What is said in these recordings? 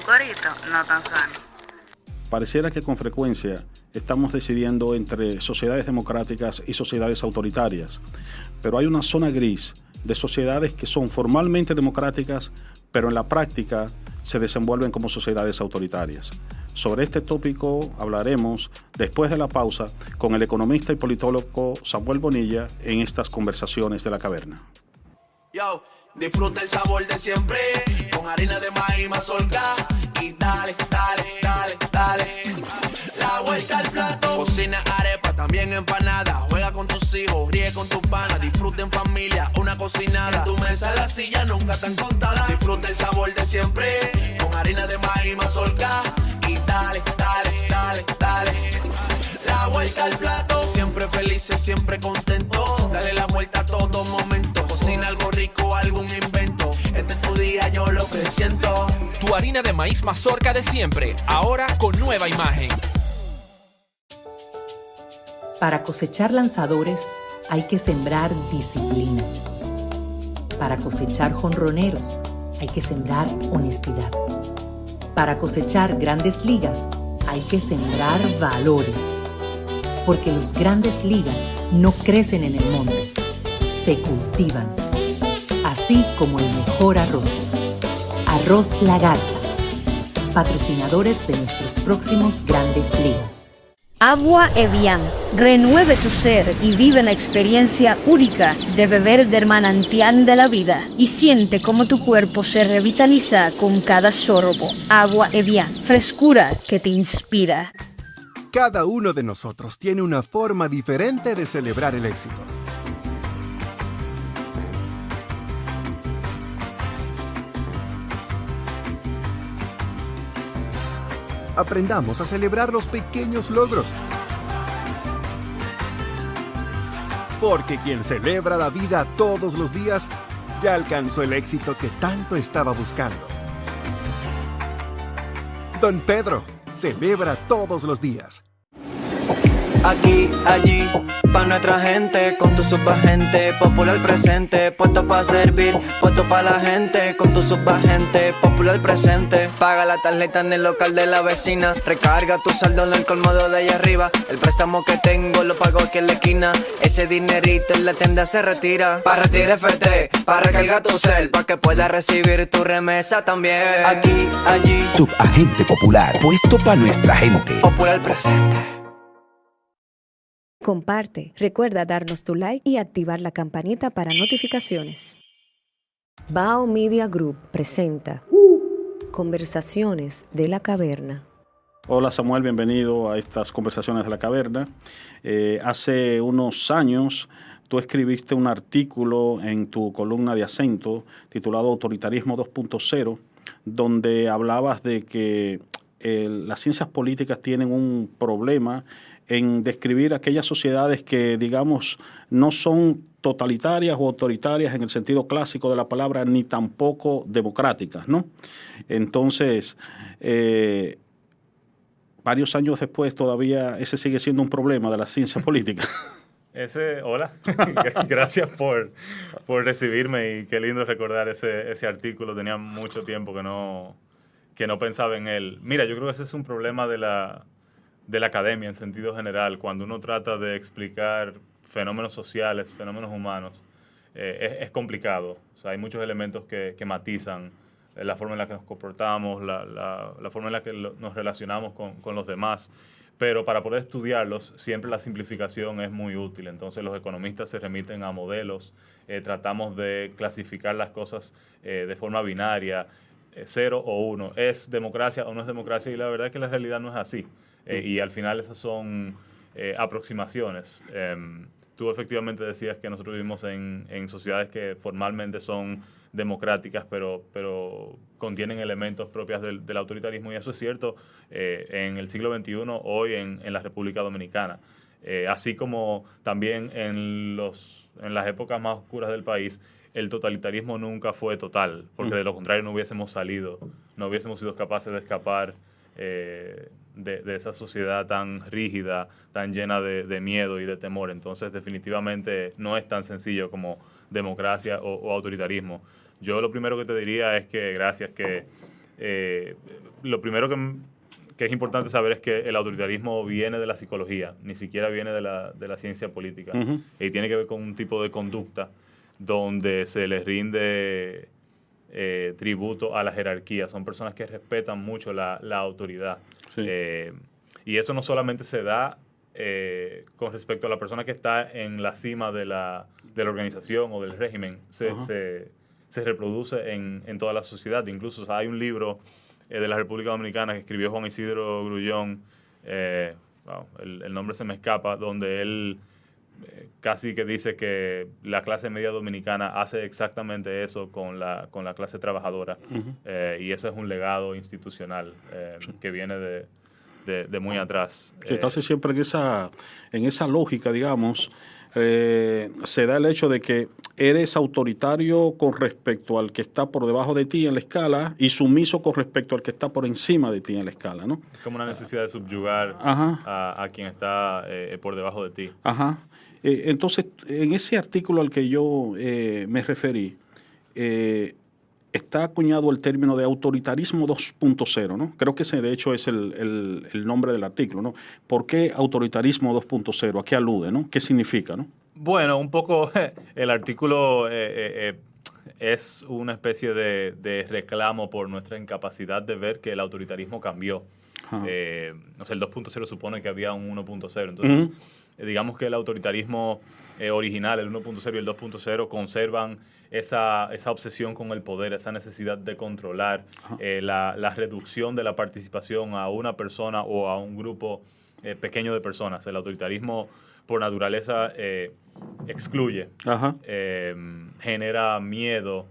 azucarito, no tan sano. Pareciera que con frecuencia estamos decidiendo entre sociedades democráticas y sociedades autoritarias, pero hay una zona gris de sociedades que son formalmente democráticas, pero en la práctica se desenvuelven como sociedades autoritarias. Sobre este tópico hablaremos después de la pausa con el economista y politólogo Samuel Bonilla en estas conversaciones de la caverna. Yo, disfruta el sabor de siempre, con harina de maíz mazorca y dale, dale, dale, dale. La vuelta al plato, cocina arepa, también empanada. Juega con tus hijos, ríe con tus panas, disfruta en familia, una cocinada. En tu mesa la silla nunca tan contada. Disfruta el sabor de siempre, con harina de maíz mazorca y dale, dale, dale, dale. La vuelta al plato, siempre felices, siempre contento. Dale la vuelta a todo momento. Cocina algo rico, algún invento. Este es tu día, yo lo que siento. Tu harina de maíz mazorca de siempre, ahora con nueva imagen. Para cosechar lanzadores hay que sembrar disciplina. Para cosechar jonroneros hay que sembrar honestidad. Para cosechar grandes ligas hay que sembrar valores. Porque los grandes ligas no crecen en el monte, se cultivan. Así como el mejor arroz. Arroz La Garza, patrocinadores de nuestros próximos grandes ligas. Agua Evian. Renueve tu ser y vive la experiencia única de beber del manantial de la vida y siente cómo tu cuerpo se revitaliza con cada sorbo. Agua Evian. Frescura que te inspira. Cada uno de nosotros tiene una forma diferente de celebrar el éxito. Aprendamos a celebrar los pequeños logros. Porque quien celebra la vida todos los días ya alcanzó el éxito que tanto estaba buscando. Don Pedro celebra todos los días. Aquí, allí, pa' nuestra gente, con tu subagente, popular presente, puesto pa' servir, puesto pa' la gente, con tu subagente, popular presente. Paga la tarjeta en el local de la vecina, recarga tu saldo en el colmado de allá arriba, el préstamo que tengo lo pago aquí en la esquina, ese dinerito en la tienda se retira, pa' retirar FT, pa' recargar tu cel, pa' que puedas recibir tu remesa también. Aquí, allí, subagente popular, puesto pa' nuestra gente, popular presente. Comparte, recuerda darnos tu like y activar la campanita para notificaciones. Bao Media Group presenta Conversaciones de la Caverna. Hola Samuel, bienvenido a estas conversaciones de la caverna. Hace unos años tú escribiste un artículo en tu columna de Acento titulado Autoritarismo 2.0, donde hablabas de que las ciencias políticas tienen un problema en describir aquellas sociedades que, digamos, no son totalitarias o autoritarias en el sentido clásico de la palabra, ni tampoco democráticas, ¿no? Entonces, varios años después todavía ese sigue siendo un problema de la ciencia política. Hola, gracias por recibirme y qué lindo recordar ese artículo. Tenía mucho tiempo que no pensaba en él. Mira, yo creo que ese es un problema de la academia en sentido general. Cuando uno trata de explicar fenómenos sociales, fenómenos humanos, es complicado. O sea, hay muchos elementos que matizan la forma en la que nos comportamos, la forma en la que nos relacionamos con los demás. Pero para poder estudiarlos, siempre la simplificación es muy útil. Entonces los economistas se remiten a modelos, tratamos de clasificar las cosas de forma binaria, 0 o 1. ¿Es democracia o no es democracia? Y la verdad es que la realidad no es así. Y al final esas son aproximaciones. Tú efectivamente decías que nosotros vivimos en sociedades que formalmente son democráticas, pero contienen elementos propios del autoritarismo, y eso es cierto en el siglo XXI, hoy en la República Dominicana. Así como también en las épocas más oscuras del país, el totalitarismo nunca fue total, porque de lo contrario no hubiésemos sido capaces de escapar de esa sociedad tan rígida, tan llena de miedo y de temor. Entonces, definitivamente no es tan sencillo como democracia o autoritarismo. Yo lo primero que te diría es que gracias, que lo primero que es importante saber es que el autoritarismo viene de la psicología, ni siquiera viene de la ciencia política. Y tiene que ver con un tipo de conducta donde se les rinde tributo a la jerarquía. Son personas que respetan mucho la autoridad. Sí. Y eso no solamente se da con respecto a la persona que está en la cima de la organización o del régimen. Se reproduce en toda la sociedad. Incluso, o sea, hay un libro de la República Dominicana que escribió Juan Isidro Grullón, el nombre se me escapa, donde él casi que dice que la clase media dominicana hace exactamente eso con la clase trabajadora. Y ese es un legado institucional que viene de muy atrás. Sí, casi siempre en esa lógica, digamos, se da el hecho de que eres autoritario con respecto al que está por debajo de ti en la escala y sumiso con respecto al que está por encima de ti en la escala, ¿no? Es como una necesidad de subyugar a quien está por debajo de ti. Ajá. Entonces, en ese artículo al que yo me referí, está acuñado el término de autoritarismo 2.0, ¿no? Creo que ese, de hecho, es el nombre del artículo, ¿no? ¿Por qué autoritarismo 2.0? ¿A qué alude, no? ¿Qué significa, no? Bueno, un poco el artículo es una especie de reclamo por nuestra incapacidad de ver que el autoritarismo cambió. O sea, el 2.0 supone que había un 1.0. Entonces, digamos que el autoritarismo original, el 1.0 y el 2.0, conservan esa obsesión con el poder, esa necesidad de controlar, la reducción de la participación a una persona o a un grupo pequeño de personas. El autoritarismo, por naturaleza, excluye, genera miedo,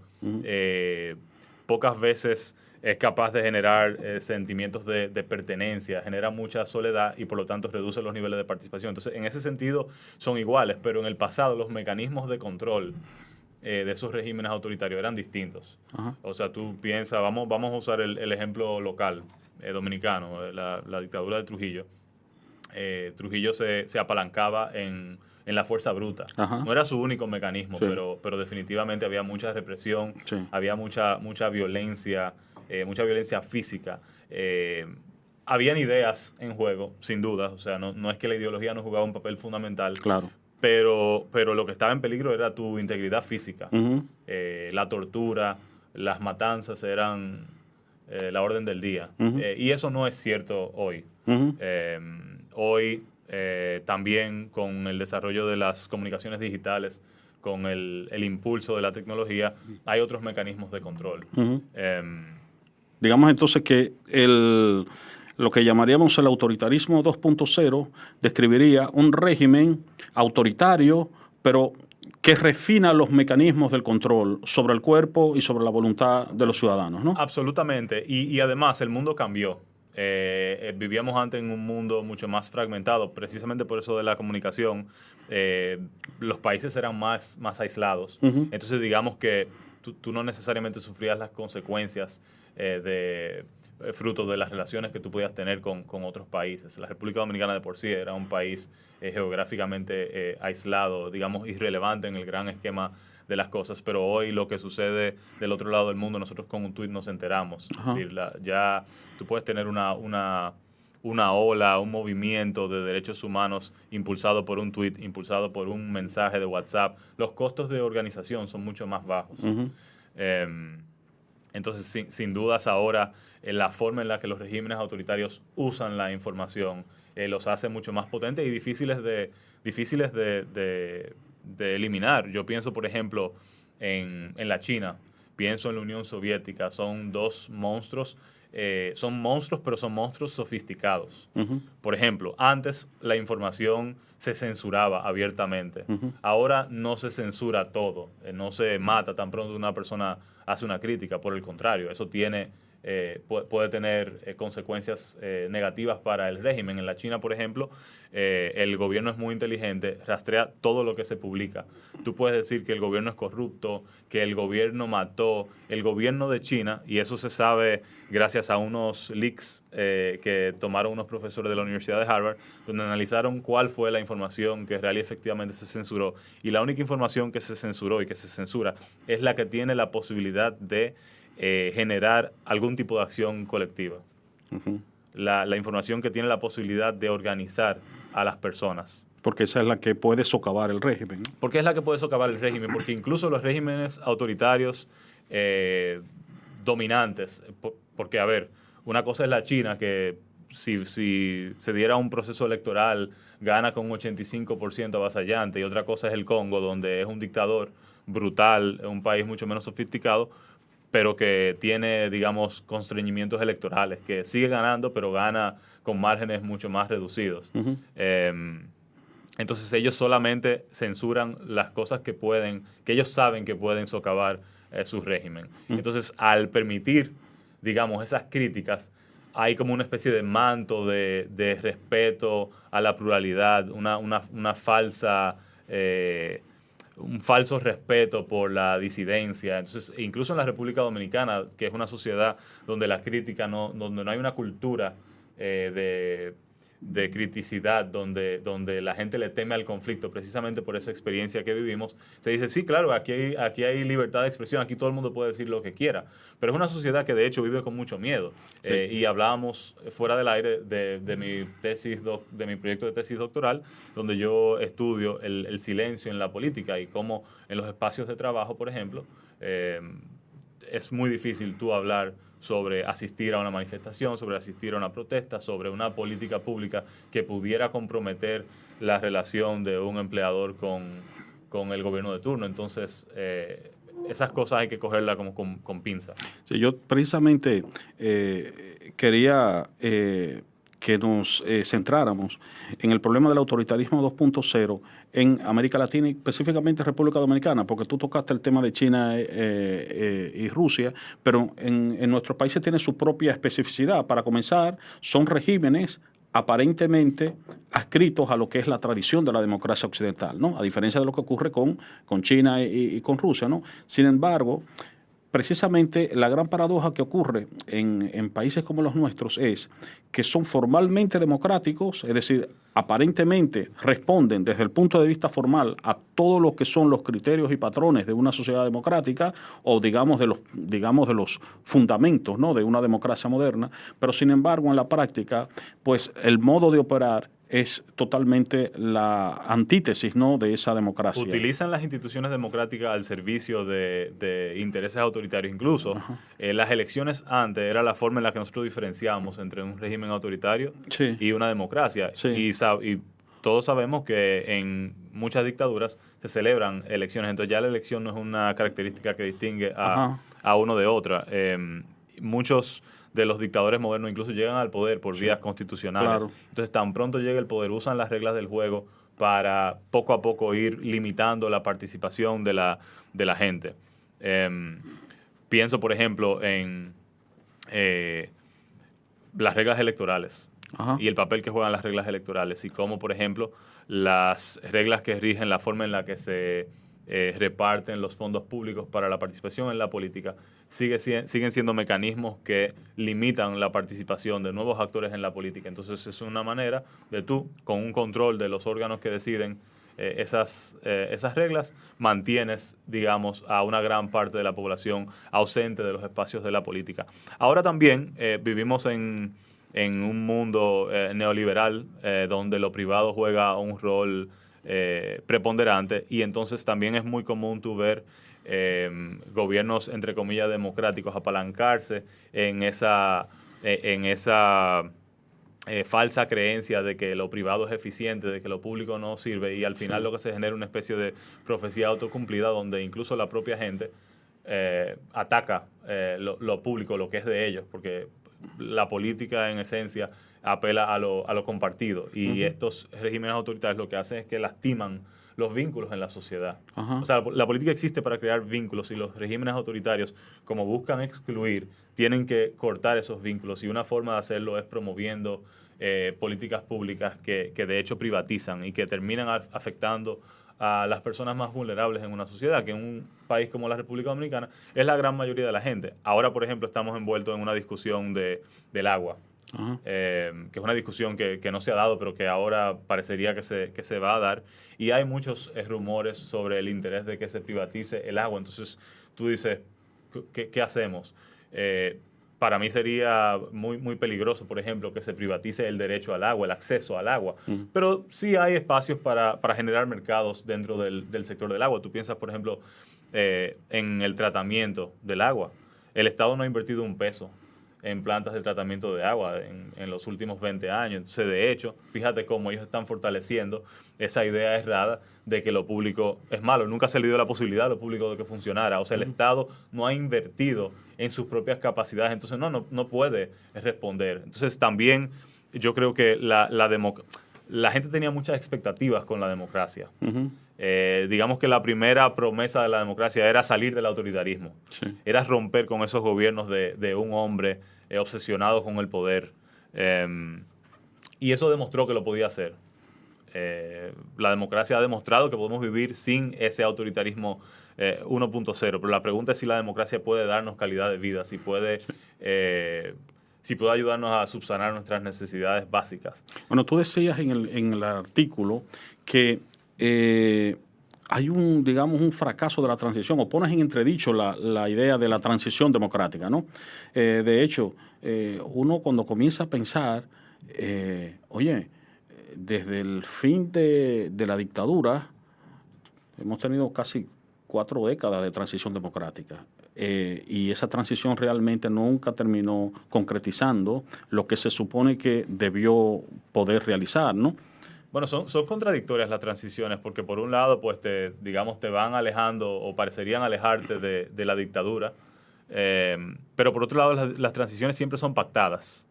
pocas veces es capaz de generar sentimientos de pertenencia, genera mucha soledad y por lo tanto reduce los niveles de participación. Entonces, en ese sentido son iguales, pero en el pasado los mecanismos de control de esos regímenes autoritarios eran distintos. O sea, tú piensas, vamos a usar el ejemplo local dominicano, la dictadura de Trujillo. Trujillo se apalancaba en la fuerza bruta. No era su único mecanismo, pero definitivamente había mucha represión, había mucha violencia, mucha violencia física. Habían ideas en juego, sin duda. O sea, no es que la ideología no jugaba un papel fundamental. Claro. Pero lo que estaba en peligro era tu integridad física. La tortura, las matanzas eran la orden del día. Y eso no es cierto hoy. Hoy, también con el desarrollo de las comunicaciones digitales, con el impulso de la tecnología, hay otros mecanismos de control. Digamos entonces que lo que llamaríamos el autoritarismo 2.0 describiría un régimen autoritario, pero que refina los mecanismos del control sobre el cuerpo y sobre la voluntad de los ciudadanos, ¿no? Absolutamente. Y además el mundo cambió. Vivíamos antes en un mundo mucho más fragmentado, precisamente por eso de la comunicación. Los países eran más aislados. Entonces, digamos que tú no necesariamente sufrías las consecuencias fruto de las relaciones que tú podías tener con otros países. La República Dominicana de por sí era un país geográficamente aislado, digamos, irrelevante en el gran esquema de las cosas, pero hoy lo que sucede del otro lado del mundo, nosotros con un tuit nos enteramos. Es decir, ya tú puedes tener una ola, un movimiento de derechos humanos impulsado por un tuit, impulsado por un mensaje de WhatsApp. Los costos de organización son mucho más bajos. Entonces, sin dudas, ahora la forma en la que los regímenes autoritarios usan la información los hace mucho más potentes y difíciles de eliminar. Yo pienso, por ejemplo, en la China, pienso en la Unión Soviética. Son dos monstruos, pero son monstruos sofisticados. Por ejemplo, antes la información se censuraba abiertamente. Ahora no se censura todo, no se mata tan pronto una persona hace una crítica. Por el contrario, eso puede tener consecuencias negativas para el régimen. En la China, por ejemplo, el gobierno es muy inteligente, rastrea todo lo que se publica. Tú puedes decir que el gobierno es corrupto, que el gobierno mató, el gobierno de China, y eso se sabe gracias a unos leaks que tomaron unos profesores de la Universidad de Harvard, donde analizaron cuál fue la información que real y efectivamente se censuró. Y la única información que se censuró y que se censura es la que tiene la posibilidad de generar algún tipo de acción colectiva. Uh-huh. La información que tiene la posibilidad de organizar a las personas. Porque esa es la que puede socavar el régimen, ¿no? Porque es la que puede socavar el régimen, porque incluso los regímenes autoritarios dominantes, porque a ver, una cosa es la China, que si se diera un proceso electoral gana con un 85% avasallante, y otra cosa es el Congo, donde es un dictador brutal, un país mucho menos sofisticado, pero que tiene, digamos, constreñimientos electorales, que sigue ganando, pero gana con márgenes mucho más reducidos. Uh-huh. Entonces ellos solamente censuran las cosas que ellos saben que pueden socavar su régimen. Uh-huh. Entonces, al permitir, digamos, esas críticas, hay como una especie de manto de respeto a la pluralidad, una falsa... un falso respeto por la disidencia. Entonces, incluso en la República Dominicana, que es una sociedad donde la crítica donde no hay una cultura de criticidad, donde la gente le teme al conflicto precisamente por esa experiencia que vivimos, se dice, sí, claro, aquí hay libertad de expresión, aquí todo el mundo puede decir lo que quiera, pero es una sociedad que de hecho vive con mucho miedo. Sí. Y hablábamos fuera del aire de mi proyecto de tesis doctoral, donde yo estudio el silencio en la política y cómo en los espacios de trabajo, por ejemplo, es muy difícil tú hablar sobre asistir a una manifestación, sobre asistir a una protesta, sobre una política pública que pudiera comprometer la relación de un empleador con el gobierno de turno. Entonces, esas cosas hay que cogerlas como con pinza. Sí, yo precisamente quería que nos centráramos en el problema del autoritarismo 2.0 en América Latina y específicamente República Dominicana, porque tú tocaste el tema de China y Rusia, pero en nuestros países tiene su propia especificidad. Para comenzar, son regímenes aparentemente adscritos a lo que es la tradición de la democracia occidental, ¿no? A diferencia de lo que ocurre con China y con Rusia, ¿no? Sin embargo, precisamente la gran paradoja que ocurre en países como los nuestros es que son formalmente democráticos, es decir, aparentemente responden desde el punto de vista formal a todo lo que son los criterios y patrones de una sociedad democrática o digamos de los fundamentos, ¿no?, de una democracia moderna, pero sin embargo en la práctica pues el modo de operar es totalmente la antítesis, ¿no?, de esa democracia. Utilizan las instituciones democráticas al servicio de intereses autoritarios. Incluso las elecciones antes era la forma en la que nosotros diferenciábamos entre un régimen autoritario sí. y una democracia. Sí. Y todos sabemos que en muchas dictaduras se celebran elecciones. Entonces ya la elección no es una característica que distingue a uno de otra. Muchos de los dictadores modernos incluso llegan al poder por vías constitucionales. Claro. Entonces, tan pronto llega el poder, usan las reglas del juego para poco a poco ir limitando la participación de la gente. Pienso, por ejemplo, en las reglas electorales y el papel que juegan las reglas electorales y cómo, por ejemplo, las reglas que rigen la forma en la que se reparten los fondos públicos para la participación en la política siguen siendo mecanismos que limitan la participación de nuevos actores en la política. Entonces es una manera de tú, con un control de los órganos que deciden esas reglas, mantienes, digamos, a una gran parte de la población ausente de los espacios de la política. Ahora también vivimos en un mundo neoliberal donde lo privado juega un rol preponderante y entonces también es muy común tú ver gobiernos, entre comillas, democráticos apalancarse en esa falsa creencia de que lo privado es eficiente, de que lo público no sirve y al final lo que se genera es una especie de profecía autocumplida donde incluso la propia gente ataca lo público, lo que es de ellos, porque la política en esencia apela a lo compartido y estos regímenes autoritarios lo que hacen es que lastiman los vínculos en la sociedad. O sea, la política existe para crear vínculos y los regímenes autoritarios, como buscan excluir, tienen que cortar esos vínculos y una forma de hacerlo es promoviendo políticas públicas que de hecho privatizan y que terminan afectando a las personas más vulnerables en una sociedad, que en un país como la República Dominicana es la gran mayoría de la gente. Ahora, por ejemplo, estamos envueltos en una discusión del agua, que es una discusión que no se ha dado, pero que ahora parecería que se va a dar. Y hay muchos rumores sobre el interés de que se privatice el agua. Entonces, tú dices, ¿qué hacemos? Para mí sería muy peligroso, por ejemplo, que se privatice el derecho al agua, el acceso al agua. Pero sí hay espacios para generar mercados dentro del sector del agua. Tú piensas, por ejemplo, en el tratamiento del agua. El Estado no ha invertido un peso en plantas de tratamiento de agua en los últimos 20 años. Entonces, de hecho, fíjate cómo ellos están fortaleciendo esa idea errada de que lo público es malo. Nunca se le dio la posibilidad a lo público de que funcionara. O sea, el Estado no ha invertido en sus propias capacidades. Entonces, no puede responder. Entonces, también yo creo que la gente tenía muchas expectativas con la democracia. Digamos que la primera promesa de la democracia era salir del autoritarismo. Sí. Era romper con esos gobiernos de un hombre obsesionado con el poder. Y eso demostró que lo podía hacer. La democracia ha demostrado que podemos vivir sin ese autoritarismo 1.0. Pero la pregunta es si la democracia puede darnos calidad de vida, si puede ayudarnos a subsanar nuestras necesidades básicas. Bueno, tú decías en el artículo que hay un fracaso de la transición, o pones en entredicho la idea de la transición democrática, ¿no? De hecho, uno cuando comienza a pensar, desde el fin de la dictadura, hemos tenido casi 4 décadas de transición democrática. Y esa transición realmente nunca terminó concretizando lo que se supone que debió poder realizar, ¿no? Bueno, son contradictorias las transiciones porque por un lado, pues te van alejando o parecerían alejarte de la dictadura, pero por otro lado las transiciones siempre son pactadas.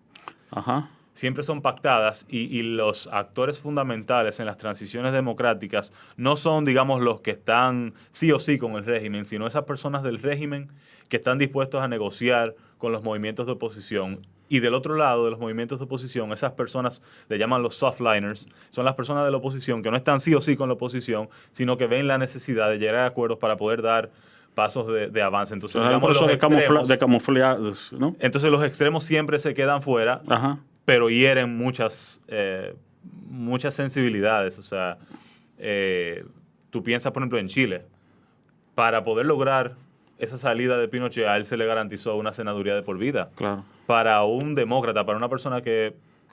Ajá. Siempre son pactadas y los actores fundamentales en las transiciones democráticas no son, digamos, los que están sí o sí con el régimen, sino esas personas del régimen que están dispuestos a negociar con los movimientos de oposición. Y del otro lado de los movimientos de oposición, esas personas le llaman los softliners, son las personas de la oposición que no están sí o sí con la oposición, sino que ven la necesidad de llegar a acuerdos para poder dar pasos de avance. Entonces, digamos, de camuflar, ¿no? Entonces los extremos siempre se quedan fuera, ajá, pero hieren muchas sensibilidades. O sea, tú piensas, por ejemplo, en Chile, para poder lograr esa salida de Pinochet, a él se le garantizó una senaduría de por vida. Claro. Para un demócrata, para una persona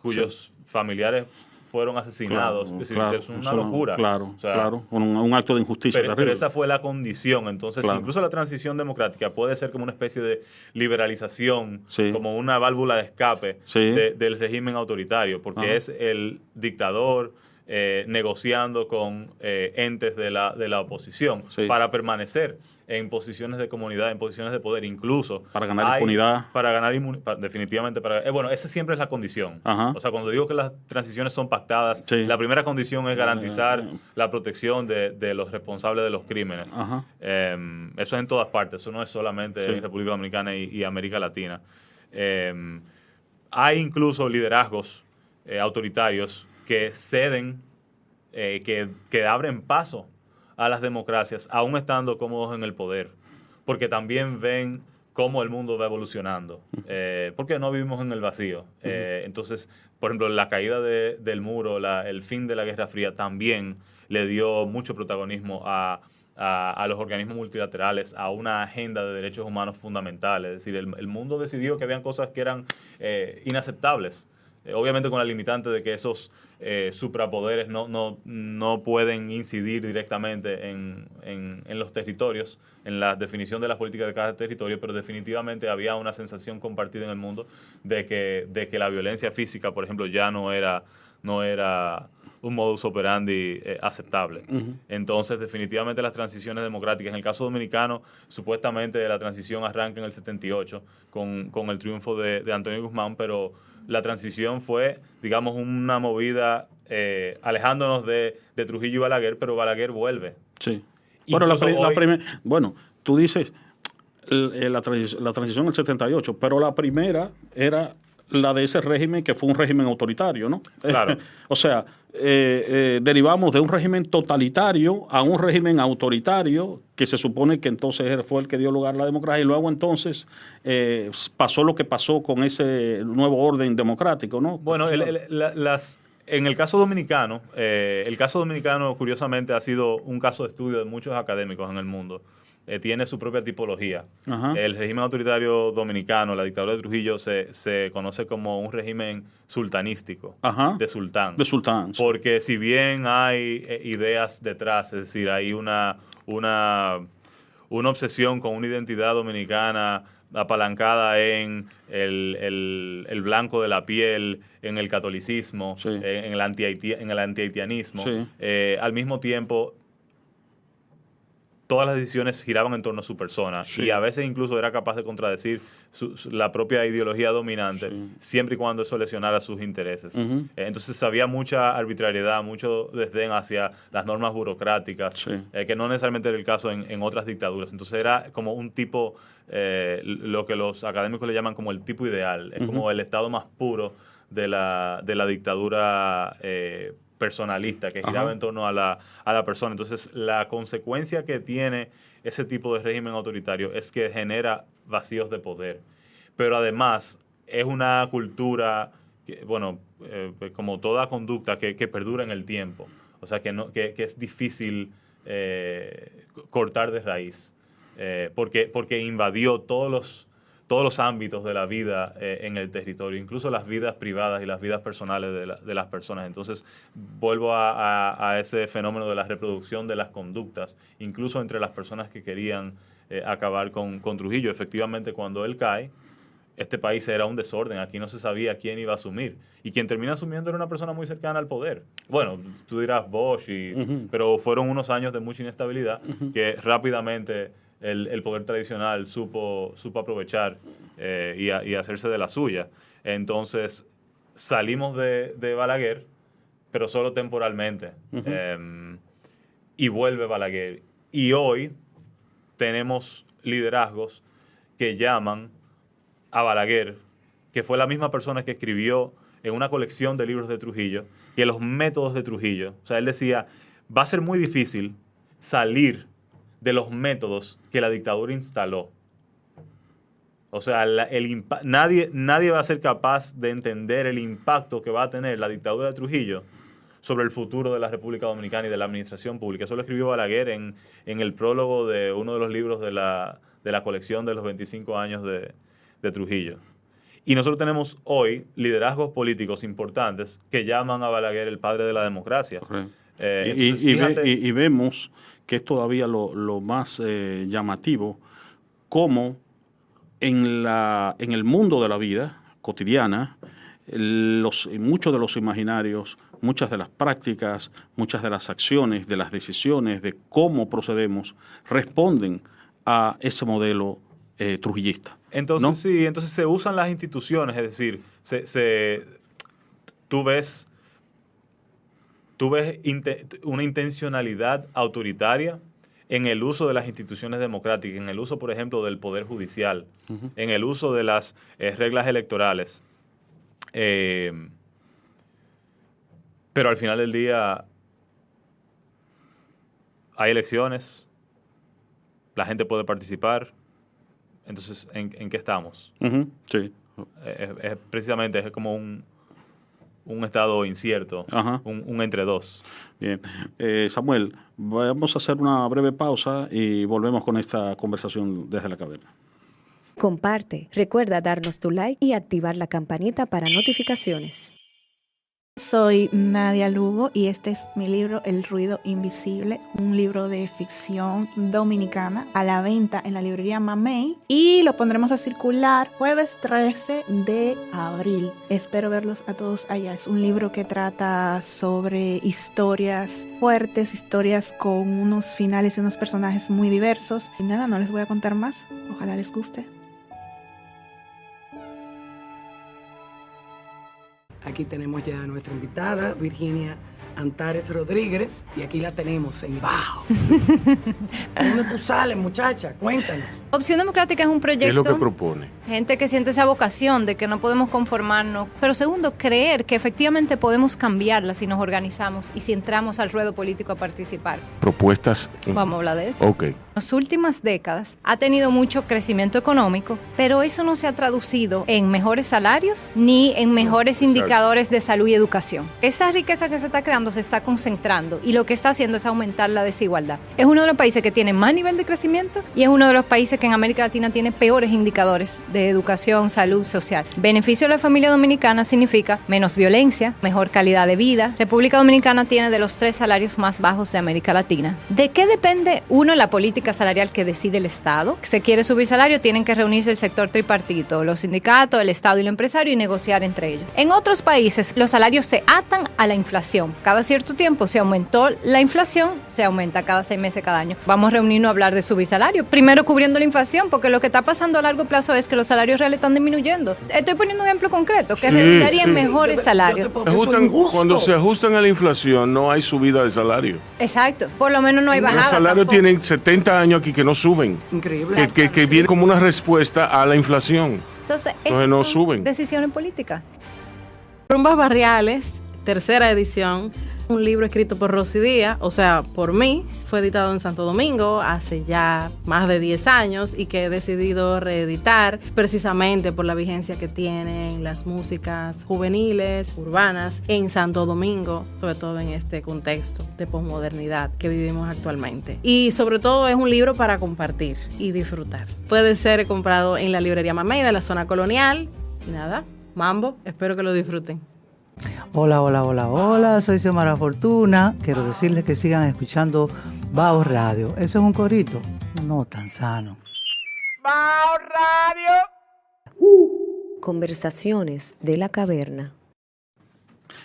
cuyos familiares fueron asesinados, claro, es decir, claro, es una locura. Claro, o sea, claro, un acto de injusticia terrible. Pero esa fue la condición. Entonces, claro, incluso la transición democrática puede ser como una especie de liberalización, sí, como una válvula de escape, sí, del régimen autoritario, porque ajá, es el dictador negociando con entes de la oposición, sí, para permanecer en posiciones de comunidad, en posiciones de poder, incluso para ganar impunidad. Para ganar definitivamente. Bueno, esa siempre es la condición. Ajá. O sea, cuando digo que las transiciones son pactadas, sí, la primera condición es garantizar la protección de los responsables de los crímenes. Eso es en todas partes, eso no es solamente, sí, en República Dominicana y América Latina. Hay incluso liderazgos autoritarios que ceden, que abren paso a las democracias, aún estando cómodos en el poder, porque también ven cómo el mundo va evolucionando, porque no vivimos en el vacío. Entonces, por ejemplo, la caída del muro, el fin de la Guerra Fría también le dio mucho protagonismo a los organismos multilaterales, a una agenda de derechos humanos fundamentales. Es decir, el mundo decidió que habían cosas que eran inaceptables. Obviamente con la limitante de que esos suprapoderes no pueden incidir directamente en los territorios, en la definición de las políticas de cada territorio, pero definitivamente había una sensación compartida en el mundo de que la violencia física, por ejemplo, ya no era un modus operandi aceptable. Entonces, definitivamente las transiciones democráticas, en el caso dominicano, supuestamente la transición arranca en el 78 con el triunfo de Antonio Guzmán, pero la transición fue, digamos, una movida alejándonos de Trujillo y Balaguer, pero Balaguer vuelve. Sí. Bueno, tú dices la transición del 78, pero la primera era la de ese régimen que fue un régimen autoritario, ¿no? Claro. O sea, derivamos de un régimen totalitario a un régimen autoritario que se supone que entonces fue el que dio lugar a la democracia, y luego entonces pasó lo que pasó con ese nuevo orden democrático, ¿no? Bueno, en el caso dominicano, curiosamente ha sido un caso de estudio de muchos académicos en el mundo. tiene su propia tipología. Ajá. El régimen autoritario dominicano, la dictadura de Trujillo, se conoce como un régimen sultanístico, Ajá. de sultán. De sultán. Sí. Porque si bien hay ideas detrás, es decir, hay una obsesión con una identidad dominicana apalancada en el blanco de la piel, en el catolicismo, Sí. en el anti-haitianismo, Sí. al mismo tiempo todas las decisiones giraban en torno a su persona, Sí. y a veces incluso era capaz de contradecir la propia ideología dominante, Sí. siempre y cuando eso lesionara sus intereses. Ujú. Entonces había mucha arbitrariedad, mucho desdén hacia las normas burocráticas, Sí. que no necesariamente era el caso en otras dictaduras. Entonces era como un tipo, lo que los académicos le llaman como el tipo ideal, es como el estado más puro de la dictadura personalista, que giraba Ajá. en torno a la persona. Entonces, la consecuencia que tiene ese tipo de régimen autoritario es que genera vacíos de poder. Pero además, es una cultura, como toda conducta, que perdura en el tiempo. O sea, que es difícil cortar de raíz, porque invadió todos los ámbitos de la vida en el territorio, incluso las vidas privadas y las vidas personales de las personas. Entonces, vuelvo a ese fenómeno de la reproducción de las conductas, incluso entre las personas que querían acabar con Trujillo. Efectivamente, cuando él cae, este país era un desorden, aquí no se sabía quién iba a asumir. Y quien termina asumiendo era una persona muy cercana al poder. Bueno, tú dirás Bosch, pero fueron unos años de mucha inestabilidad que rápidamente el poder tradicional supo aprovechar y hacerse de la suya. Entonces, salimos de Balaguer, pero solo temporalmente. Y vuelve Balaguer. Y hoy tenemos liderazgos que llaman a Balaguer, que fue la misma persona que escribió en una colección de libros de Trujillo, que los métodos de Trujillo, o sea, él decía, va a ser muy difícil salir de los métodos que la dictadura instaló. O sea, nadie va a ser capaz de entender el impacto que va a tener la dictadura de Trujillo sobre el futuro de la República Dominicana y de la administración pública. Eso lo escribió Balaguer en el prólogo de uno de los libros de la colección de los 25 años de Trujillo. Y nosotros tenemos hoy liderazgos políticos importantes que llaman a Balaguer el padre de la democracia. Y vemos que es todavía lo más llamativo, cómo en el mundo de la vida cotidiana, muchos de los imaginarios, muchas de las prácticas, muchas de las acciones, de las decisiones, de cómo procedemos, responden a ese modelo trujillista. Entonces, ¿no? Sí, entonces se usan las instituciones, es decir, tú ves una intencionalidad autoritaria en el uso de las instituciones democráticas, en el uso, por ejemplo, del poder judicial, en el uso de las reglas electorales. Pero al final del día hay elecciones, la gente puede participar. Entonces, ¿en qué estamos? Sí. Precisamente es como un estado incierto, un entre dos. Bien. Samuel, vamos a hacer una breve pausa y volvemos con esta conversación desde la caverna. Comparte, recuerda darnos tu like y activar la campanita para notificaciones. Soy Nadia Lugo y este es mi libro El ruido invisible, un libro de ficción dominicana a la venta en la librería Mamey y lo pondremos a circular jueves 13 de abril. Espero verlos a todos allá. Es un libro que trata sobre historias fuertes, historias con unos finales y unos personajes muy diversos. Y nada, no les voy a contar más. Ojalá les guste. Aquí tenemos ya a nuestra invitada, Virginia Antares Rodríguez, y aquí la tenemos en Bajo. ¿Dónde tú sales, muchacha? Cuéntanos. Opción Democrática es un proyecto... ¿Qué es lo que propone? Gente que siente esa vocación de que no podemos conformarnos. Pero segundo, creer que efectivamente podemos cambiarla si nos organizamos y si entramos al ruedo político a participar. Propuestas... Vamos a hablar de eso. Ok. las últimas décadas ha tenido mucho crecimiento económico, pero eso no se ha traducido en mejores salarios ni en mejores indicadores de salud y educación. Esa riqueza que se está creando se está concentrando y lo que está haciendo es aumentar la desigualdad. Es uno de los países que tiene más nivel de crecimiento y es uno de los países que en América Latina tiene peores indicadores de educación, salud, social. Beneficio de la familia dominicana significa menos violencia, mejor calidad de vida. República Dominicana tiene de los 3 salarios más bajos de América Latina. ¿De qué depende, uno, la política salarial que decide el Estado? Si se quiere subir salario, tienen que reunirse el sector tripartito, los sindicatos, el Estado y el empresario y negociar entre ellos. En otros países, los salarios se atan a la inflación. Cada cierto tiempo se aumentó la inflación, se aumenta cada 6 meses, cada año. Vamos a reunirnos a hablar de subir salario. Primero cubriendo la inflación, porque lo que está pasando a largo plazo es que los salarios reales están disminuyendo. Estoy poniendo un ejemplo concreto, que redundaría en mejores salarios. Cuando se ajustan a la inflación, no hay subida de salario. Exacto. Por lo menos no hay bajada. Los salarios tampoco. tienen 70 años aquí que no suben. Increíble. Que viene como una respuesta a la inflación. Entonces no suben. Decisiones políticas. Rumbas Barriales, 3ª edición. Un libro escrito por Rosy Díaz, o sea, por mí. Fue editado en Santo Domingo hace ya más de 10 años y que he decidido reeditar precisamente por la vigencia que tienen las músicas juveniles, urbanas, en Santo Domingo, sobre todo en este contexto de posmodernidad que vivimos actualmente. Y sobre todo es un libro para compartir y disfrutar. Puede ser comprado en la librería Mamey de la zona colonial. Y nada, mambo, espero que lo disfruten. Hola, soy Xiomara Fortuna. Quiero decirles que sigan escuchando Bao Radio. ¿Eso es un corito? No tan sano. Bao Radio. Conversaciones de la Caverna.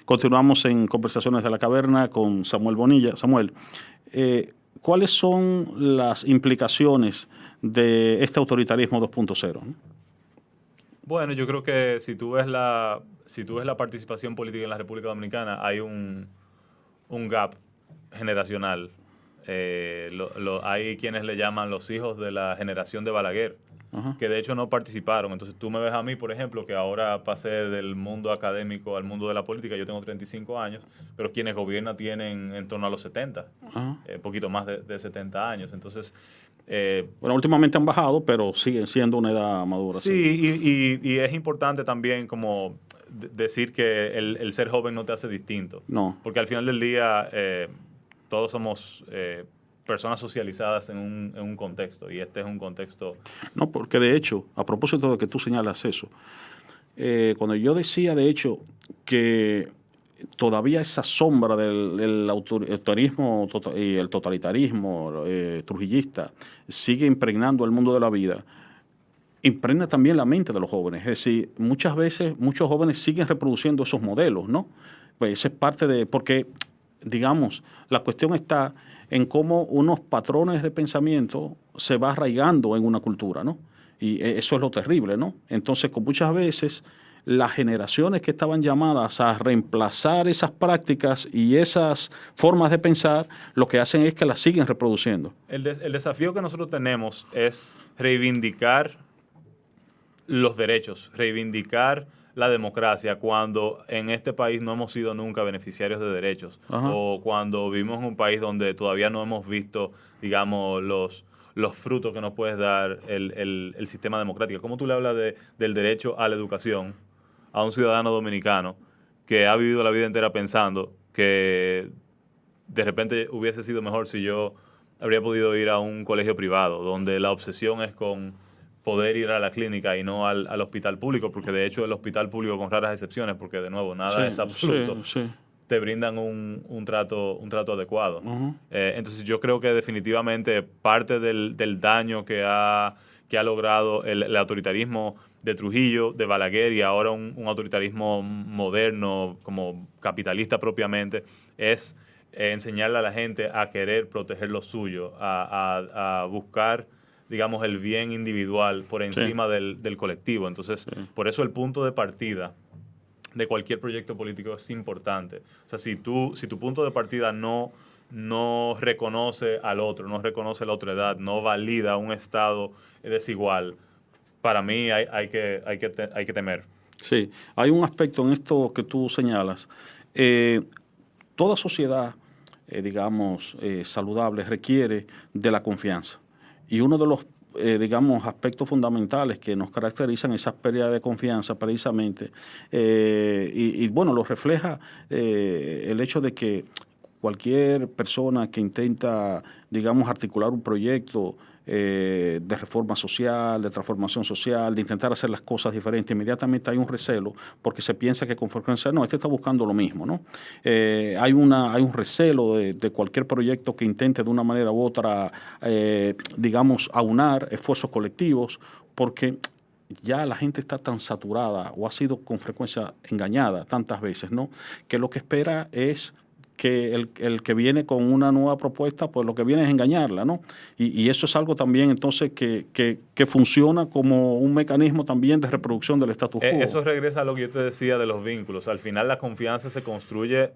Continuamos en Conversaciones de la Caverna con Samuel Bonilla. Samuel, ¿cuáles son las implicaciones de este autoritarismo 2.0? Bueno, yo creo que si tú ves la participación política en la República Dominicana, hay un gap generacional. Hay quienes le llaman los hijos de la generación de Balaguer, que de hecho no participaron. Entonces tú me ves a mí, por ejemplo, que ahora pasé del mundo académico al mundo de la política. Yo tengo 35 años, pero quienes gobiernan tienen en torno a los 70, poquito más de 70 años. Entonces... bueno, últimamente han bajado, pero siguen siendo una edad madura. Sí. Y es importante también como decir que el ser joven no te hace distinto. No. Porque al final del día todos somos personas socializadas en un contexto, y este es un contexto... No, porque de hecho, a propósito de que tú señalas eso, cuando yo decía de hecho que todavía esa sombra del autoritarismo y el totalitarismo trujillista sigue impregnando el mundo de la vida, impregna también la mente de los jóvenes. Es decir, muchas veces muchos jóvenes siguen reproduciendo esos modelos, ¿no? Pues esa es parte de... Porque, digamos, la cuestión está en cómo unos patrones de pensamiento se va arraigando en una cultura, ¿no? Y eso es lo terrible, ¿no? Entonces, con muchas veces... las generaciones que estaban llamadas a reemplazar esas prácticas y esas formas de pensar, lo que hacen es que las siguen reproduciendo. El desafío que nosotros tenemos es reivindicar los derechos, reivindicar la democracia cuando en este país no hemos sido nunca beneficiarios de derechos. O cuando vivimos en un país donde todavía no hemos visto, digamos, los frutos que nos puede dar el sistema democrático. ¿Cómo tú le hablas del derecho a la educación a un ciudadano dominicano que ha vivido la vida entera pensando que de repente hubiese sido mejor si yo habría podido ir a un colegio privado, donde la obsesión es con poder ir a la clínica y no al hospital público? Porque de hecho el hospital público, con raras excepciones, porque de nuevo nada es absoluto, te brindan un trato adecuado. Entonces yo creo que definitivamente parte del daño que ha logrado el autoritarismo de Trujillo, de Balaguer, y ahora un autoritarismo moderno, como capitalista propiamente, es enseñarle a la gente a querer proteger lo suyo, a buscar, digamos, el bien individual por encima del colectivo. Entonces, por eso el punto de partida de cualquier proyecto político es importante. O sea, si tu punto de partida no reconoce al otro, no reconoce la otra edad, no valida un estado desigual, para mí hay que temer. Sí, hay un aspecto en esto que tú señalas. Toda sociedad, digamos, saludable requiere de la confianza. Y uno de los digamos, aspectos fundamentales que nos caracterizan esa pérdida de confianza precisamente. Y bueno, lo refleja el hecho de que cualquier persona que intenta, digamos, articular un proyecto de reforma social, de transformación social, de intentar hacer las cosas diferentes, inmediatamente hay un recelo porque se piensa que con frecuencia, no, este está buscando lo mismo, ¿no? Hay un recelo de cualquier proyecto que intente de una manera u otra, digamos, aunar esfuerzos colectivos, porque ya la gente está tan saturada o ha sido con frecuencia engañada tantas veces, ¿no? Que lo que espera es que el que viene con una nueva propuesta, pues lo que viene es engañarla, ¿no? Y eso es algo también entonces que funciona como un mecanismo también de reproducción del status quo. Eso regresa a lo que yo te decía de los vínculos. Al final la confianza se construye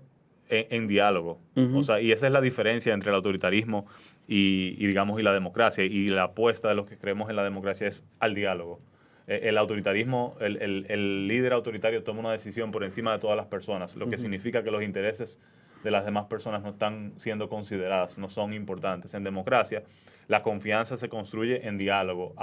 en diálogo. O sea, y esa es la diferencia entre el autoritarismo y digamos, y la democracia. Y la apuesta de los que creemos en la democracia es al diálogo. El autoritarismo, el líder autoritario toma una decisión por encima de todas las personas, lo que significa que los intereses de las demás personas no están siendo consideradas, no son importantes. En democracia, la confianza se construye en diálogo,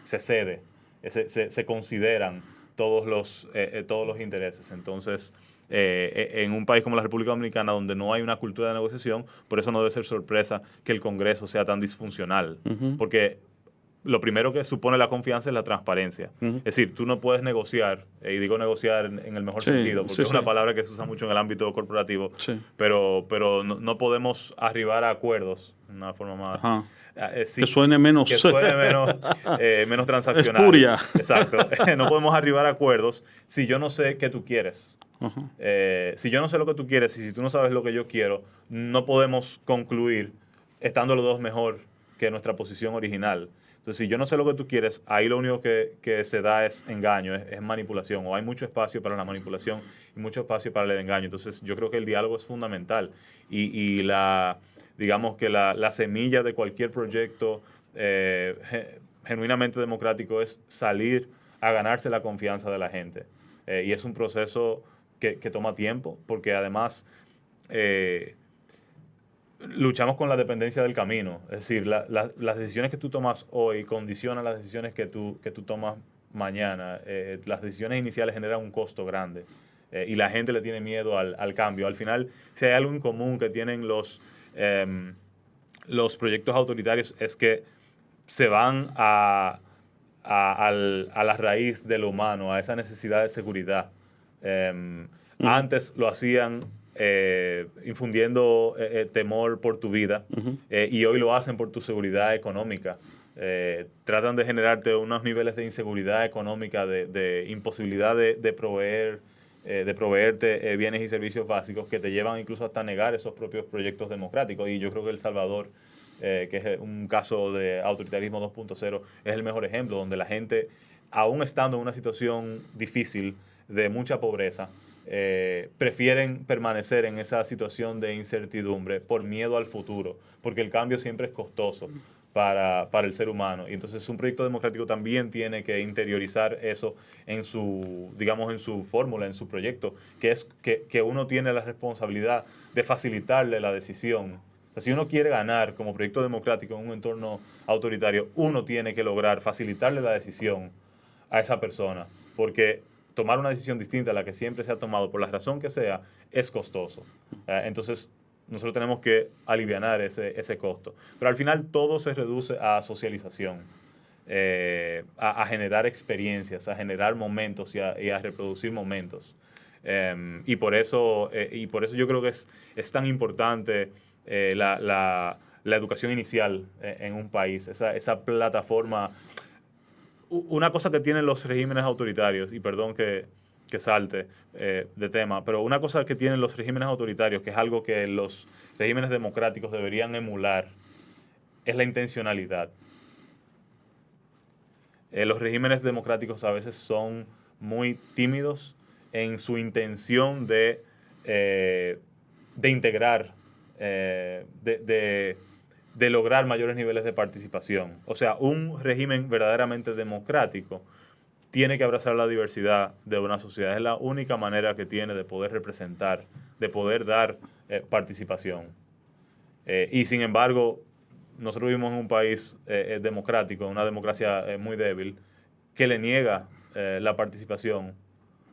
se cede, se consideran todos los intereses. Entonces, en un país como la República Dominicana, donde no hay una cultura de negociación, por eso no debe ser sorpresa que el Congreso sea tan disfuncional, porque lo primero que supone la confianza es la transparencia. Es decir, tú no puedes negociar, y digo negociar en el mejor sentido, porque es una palabra que se usa mucho en el ámbito corporativo, pero no podemos arribar a acuerdos, una forma más... que suene menos... Que suene menos transaccional. Espuria. Exacto. No podemos arribar a acuerdos si yo no sé qué tú quieres. Si yo no sé lo que tú quieres y si tú no sabes lo que yo quiero, no podemos concluir estando los dos mejor que nuestra posición original. Entonces, si yo no sé lo que tú quieres, ahí lo único que se da es engaño, es manipulación, o hay mucho espacio para la manipulación y mucho espacio para el engaño. Entonces, yo creo que el diálogo es fundamental y digamos que la semilla de cualquier proyecto genuinamente democrático es salir a ganarse la confianza de la gente. Y es un proceso que toma tiempo, porque además... luchamos con la dependencia del camino. Es decir, las decisiones que tú tomas hoy condicionan las decisiones que tú tomas mañana. Las decisiones iniciales generan un costo grande y la gente le tiene miedo al cambio. Al final, si hay algo en común que tienen los proyectos autoritarios es que se van a la raíz de lo humano, a esa necesidad de seguridad. Antes lo hacían infundiendo temor por tu vida y hoy lo hacen por tu seguridad económica. Tratan de generarte unos niveles de inseguridad económica, de imposibilidad de proveerte bienes y servicios básicos que te llevan incluso hasta negar esos propios proyectos democráticos. Y yo creo que El Salvador, que es un caso de autoritarismo 2.0, es el mejor ejemplo, donde la gente, aún estando en una situación difícil de mucha pobreza, prefieren permanecer en esa situación de incertidumbre por miedo al futuro, porque el cambio siempre es costoso para el ser humano. Y entonces un proyecto democrático también tiene que interiorizar eso en su fórmula, en su proyecto, que es que uno tiene la responsabilidad de facilitarle la decisión. O sea, si uno quiere ganar como proyecto democrático en un entorno autoritario, uno tiene que lograr facilitarle la decisión a esa persona, porque tomar una decisión distinta a la que siempre se ha tomado, por la razón que sea, es costoso. Entonces, nosotros tenemos que alivianar ese costo. Pero al final todo se reduce a socialización, a generar experiencias, a generar momentos y a reproducir momentos. Y por eso yo creo que es tan importante la educación inicial en un país, esa plataforma. Una cosa que tienen los regímenes autoritarios, y perdón que salte de tema, pero una cosa que tienen los regímenes autoritarios, que es algo que los regímenes democráticos deberían emular, es la intencionalidad. Los regímenes democráticos a veces son muy tímidos en su intención de integrar, de lograr mayores niveles de participación. O sea, un régimen verdaderamente democrático tiene que abrazar la diversidad de una sociedad. Es la única manera que tiene de poder representar, de poder dar participación. Y sin embargo, nosotros vivimos en un país democrático, una democracia muy débil, que le niega la participación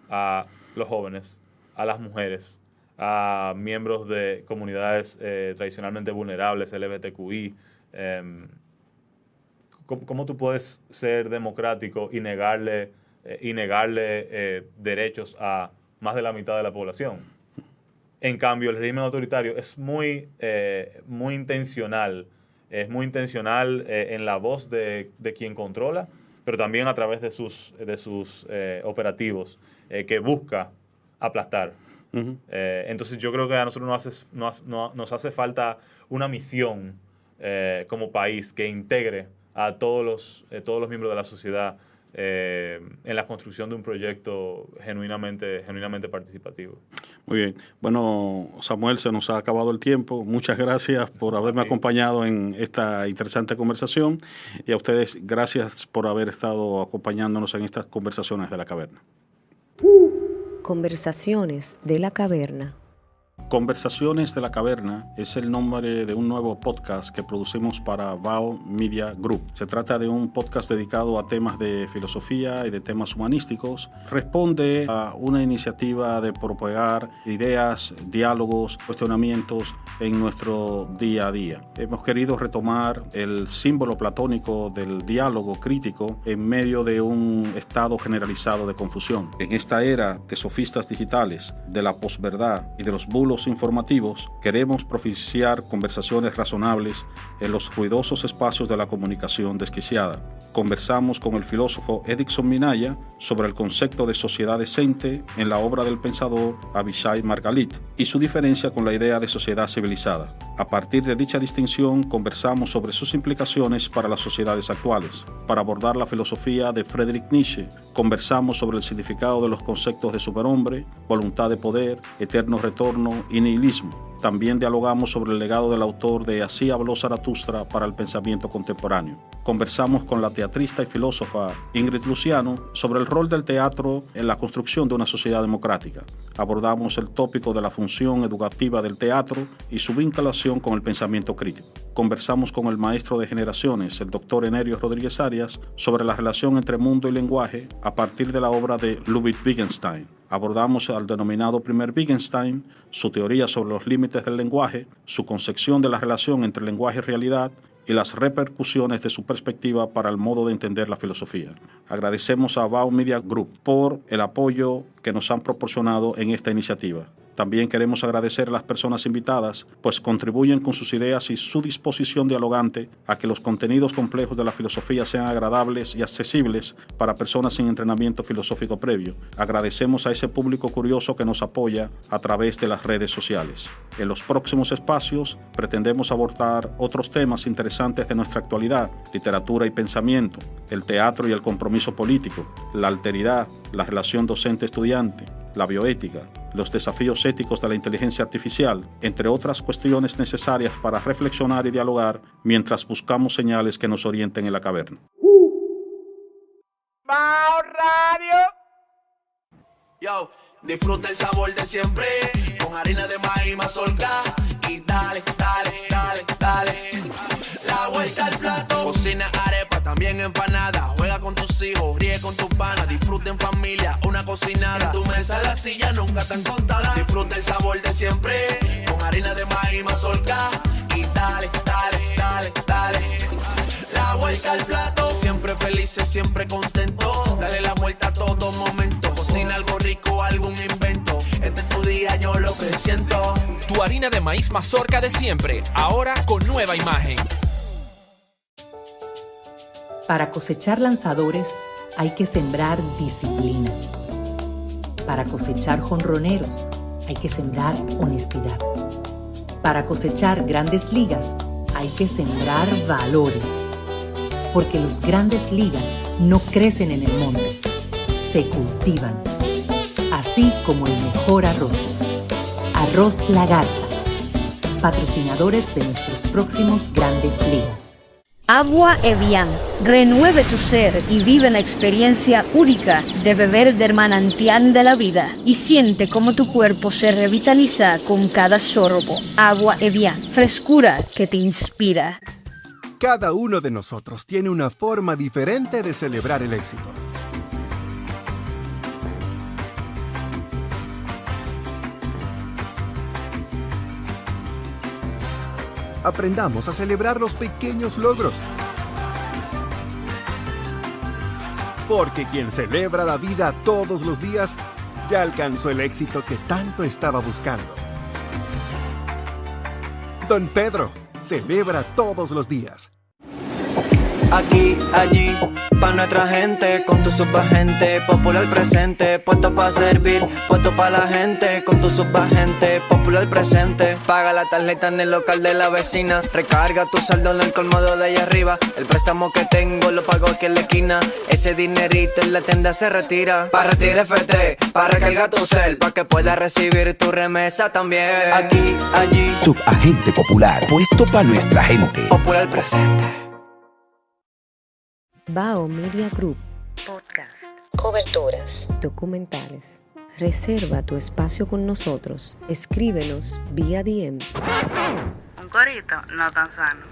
a los jóvenes, a las mujeres, a miembros de comunidades tradicionalmente vulnerables, LGBTQI. ¿Cómo tú puedes ser democrático y negarle derechos a más de la mitad de la población? En cambio, el régimen autoritario es muy intencional. Es muy intencional en la voz de quien controla, pero también a través de sus operativos que busca aplastar. Uh-huh. Entonces yo creo que a nosotros nos hace falta una misión como país que integre a todos los miembros de la sociedad en la construcción de un proyecto genuinamente participativo. Muy bien. Bueno, Samuel, se nos ha acabado el tiempo. Muchas gracias por haberme acompañado en esta interesante conversación, y a ustedes gracias por haber estado acompañándonos en estas conversaciones de la caverna. Conversaciones de la caverna. Conversaciones de la Caverna es el nombre de un nuevo podcast que producimos para Bao Media Group. Se trata de un podcast dedicado a temas de filosofía y de temas humanísticos. Responde a una iniciativa de propagar ideas, diálogos, cuestionamientos en nuestro día a día. Hemos querido retomar el símbolo platónico del diálogo crítico en medio de un estado generalizado de confusión. En esta era de sofistas digitales, de la posverdad y de los bulos informativos, queremos propiciar conversaciones razonables en los ruidosos espacios de la comunicación desquiciada. Conversamos con el filósofo Erickson Minaya sobre el concepto de sociedad decente en la obra del pensador Avishai Margalit y su diferencia con la idea de sociedad civilizada. A partir de dicha distinción, conversamos sobre sus implicaciones para las sociedades actuales. Para abordar la filosofía de Friedrich Nietzsche, conversamos sobre el significado de los conceptos de superhombre, voluntad de poder, eterno retorno y nihilismo. También dialogamos sobre el legado del autor de Así habló Zaratustra para el pensamiento contemporáneo. Conversamos con la teatrista y filósofa Ingrid Luciano sobre el rol del teatro en la construcción de una sociedad democrática. Abordamos el tópico de la función educativa del teatro y su vinculación con el pensamiento crítico. Conversamos con el maestro de generaciones, el doctor Enerio Rodríguez Arias, sobre la relación entre mundo y lenguaje a partir de la obra de Ludwig Wittgenstein. Abordamos al denominado primer Wittgenstein, su teoría sobre los límites del lenguaje, su concepción de la relación entre lenguaje y realidad y las repercusiones de su perspectiva para el modo de entender la filosofía. Agradecemos a Bao Media Group por el apoyo que nos han proporcionado en esta iniciativa. También queremos agradecer a las personas invitadas, pues contribuyen con sus ideas y su disposición dialogante a que los contenidos complejos de la filosofía sean agradables y accesibles para personas sin entrenamiento filosófico previo. Agradecemos a ese público curioso que nos apoya a través de las redes sociales. En los próximos espacios pretendemos abordar otros temas interesantes de nuestra actualidad: literatura y pensamiento, el teatro y el compromiso político, la alteridad, la relación docente-estudiante, la bioética, los desafíos éticos de la inteligencia artificial, entre otras cuestiones necesarias para reflexionar y dialogar mientras buscamos señales que nos orienten en la caverna. Bao Radio. Yo, disfruta el sabor de siempre, con harina de maíz mazorca y dale, dale, dale, dale. La vuelta al plato, cocina arepa, también empanada. Juega con tus hijos, ríe con tus panas, disfruta en familia, una cocinada. En tu mesa la silla nunca tan contada. Disfruta el sabor de siempre, con harina de maíz mazorca y dale, dale, dale, dale. La vuelta al plato, siempre felices, siempre contento. Dale la vuelta a todo momento, cocina algo rico, algún invento. Este es tu día, yo lo que siento. Tu harina de maíz mazorca de siempre, ahora con nueva imagen. Para cosechar lanzadores hay que sembrar disciplina. Para cosechar jonroneros hay que sembrar honestidad. Para cosechar grandes ligas hay que sembrar valores. Porque los grandes ligas no crecen en el monte, se cultivan. Así como el mejor arroz. Arroz La Garza, patrocinadores de nuestros próximos grandes ligas. Agua Evian. Renueve tu ser y vive la experiencia única de beber del manantial de la vida y siente cómo tu cuerpo se revitaliza con cada sorbo. Agua Evian. Frescura que te inspira. Cada uno de nosotros tiene una forma diferente de celebrar el éxito. Aprendamos a celebrar los pequeños logros. Porque quien celebra la vida todos los días ya alcanzó el éxito que tanto estaba buscando. Don Pedro celebra todos los días. Aquí, allí, pa' nuestra gente, con tu subagente, popular presente, puesto pa' servir, puesto pa' la gente, con tu subagente, popular presente. Paga la tarjeta en el local de la vecina, recarga tu saldo en el colmado de allá arriba, el préstamo que tengo lo pago aquí en la esquina, ese dinerito en la tienda se retira, pa' retirar FT, pa' recargar tu cel, pa' que puedas recibir tu remesa también. Aquí, allí, Subagente Popular, puesto para nuestra gente. popular presente. Bao Media Group. Podcast. Coberturas. Documentales. Reserva tu espacio con nosotros. Escríbenos vía DM. Un corito no tan sano.